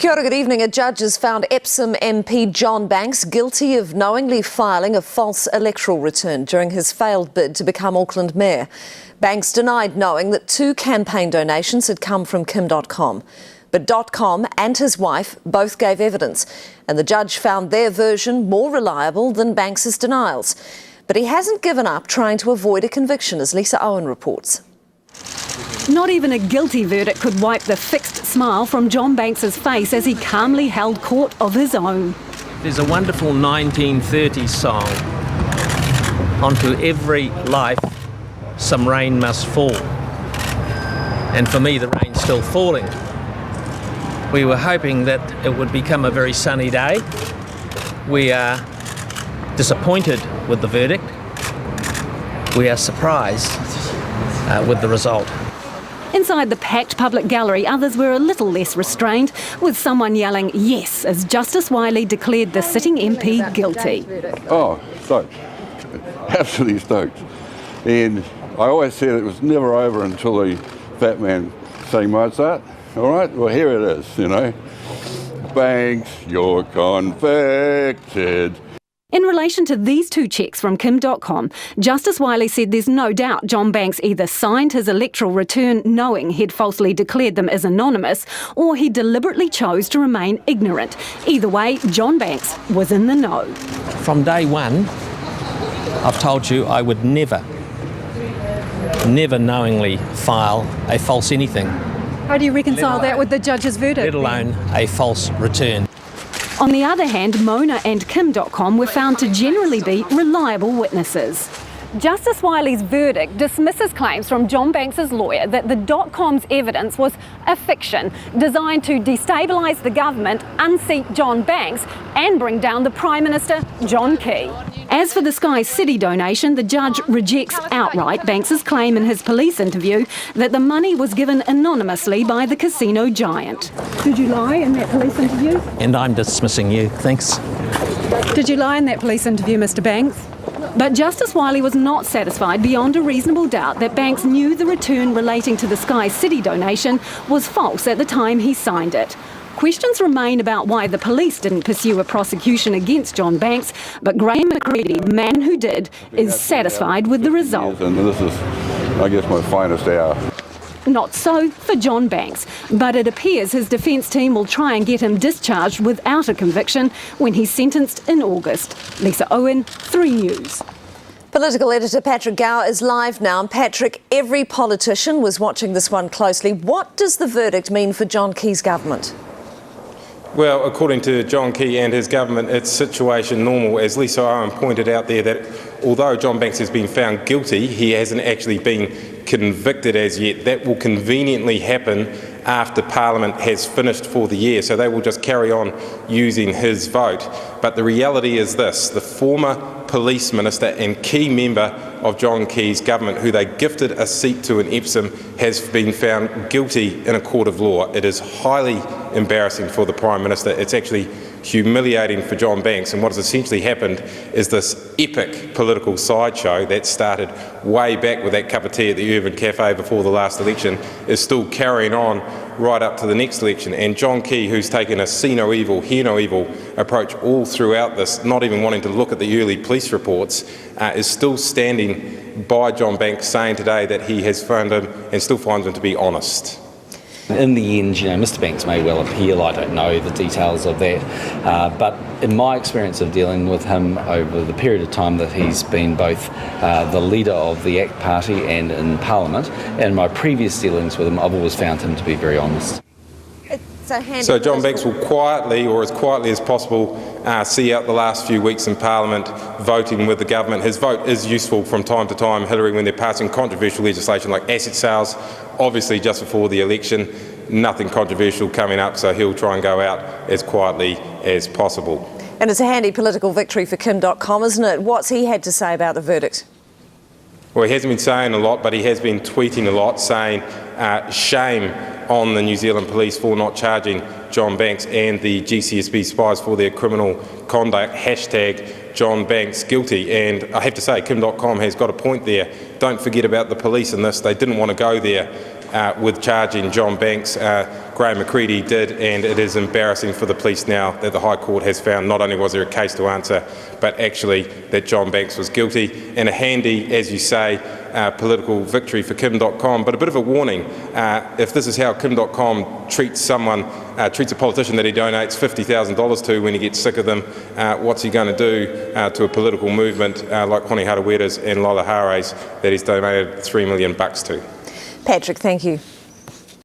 Kia ora, good evening. A judge has found Epsom MP John Banks guilty of knowingly filing a false electoral return during his failed bid to become Auckland Mayor. Banks denied knowing that 2 campaign donations had come from Kim.com. But .com and his wife both gave evidence, and the judge found their version more reliable than Banks's denials. But he hasn't given up trying to avoid a conviction, as Lisa Owen reports. Not even a guilty verdict could wipe the fixed smile from John Banks's face as he calmly held court of his own. There's a wonderful 1930s song, "Onto every life some rain must fall." And for me, the rain's still falling. We were hoping that it would become a very sunny day. We are disappointed with the verdict. We are surprised with the result. Inside the packed public gallery, others were a little less restrained, with someone yelling yes as Justice Wiley declared the sitting MP guilty. Oh, stoked. Absolutely stoked. And I always said it was never over until the fat man sang Mozart. All right, well, here it is, you know. Banks, you're convicted. In relation to these 2 cheques from Kim.com, Justice Wiley said there's no doubt John Banks either signed his electoral return knowing he'd falsely declared them as anonymous, or he deliberately chose to remain ignorant. Either way, John Banks was in the know. From day one, I've told you I would never knowingly file a false anything. How do you reconcile that with the judge's verdict? Let alone a false return. On the other hand, Mona and Kim.com were found to generally be reliable witnesses. Justice Wiley's verdict dismisses claims from John Banks's lawyer that the .com's evidence was a fiction designed to destabilise the government, unseat John Banks and bring down the Prime Minister, John Key. As for the Sky City donation, the judge rejects outright Banks's claim in his police interview that the money was given anonymously by the casino giant. Did you lie in that police interview? And I'm dismissing you, thanks. Did you lie in that police interview, Mr Banks? But Justice Wiley was not satisfied beyond a reasonable doubt that Banks knew the return relating to the Sky City donation was false at the time he signed it. Questions remain about why the police didn't pursue a prosecution against John Banks, but Graham McCready, the man who did, is satisfied with the result. And this is, I guess, my finest hour. Not so for John Banks, but it appears his defence team will try and get him discharged without a conviction when he's sentenced in August. Lisa Owen, 3 News. Political editor Patrick Gower is live now. And Patrick, every politician was watching this one closely. What does the verdict mean for John Key's government? Well, according to John Key and his government, it's situation normal. As Lisa Owen pointed out there, that although John Banks has been found guilty, he hasn't actually been convicted as yet. That will conveniently happen after Parliament has finished for the year, so they will just carry on using his vote. But the reality is this: the former police minister and key member of John Key's government, who they gifted a seat to in Epsom, has been found guilty in a court of law. It is highly embarrassing for the Prime Minister. It's actually humiliating for John Banks, and what has essentially happened is this epic political sideshow that started way back with that cup of tea at the Irvine Cafe before the last election is still carrying on right up to the next election. And John Key, who's taken a see no evil, hear no evil approach all throughout this, not even wanting to look at the early police reports, is still standing by John Banks, saying today that he has found him and still finds him to be honest. In the end, Mr Banks may well appeal. I don't know the details of that, but in my experience of dealing with him over the period of time that he's been both the leader of the ACT Party and in Parliament, and my previous dealings with him, I've always found him to be very honest. So John Banks will quietly, or as quietly as possible, see out the last few weeks in Parliament voting with the government. His vote is useful from time to time, Hillary, when they're passing controversial legislation like asset sales, obviously just before the election. Nothing controversial coming up, so he'll try and go out as quietly as possible. And it's a handy political victory for Kim.com, isn't it? What's he had to say about the verdict? Well, he hasn't been saying a lot, but he has been tweeting a lot, saying shame on the New Zealand police for not charging John Banks and the GCSB spies for their criminal conduct, #John Banks guilty. And I have to say, Kim.com has got a point there. Don't forget about the police in this. They didn't want to go there with charging John Banks. Graham McCready did, and it is embarrassing for the police now that the High Court has found not only was there a case to answer, but actually that John Banks was guilty. And a handy, as you say, political victory for Kim.com, but a bit of a warning. If this is how Kim.com treats a politician that he donates $50,000 to when he gets sick of them, what's he going to do to a political movement like Hone Harawira's and Lola Hare's that he's donated $3 million to? Patrick, thank you.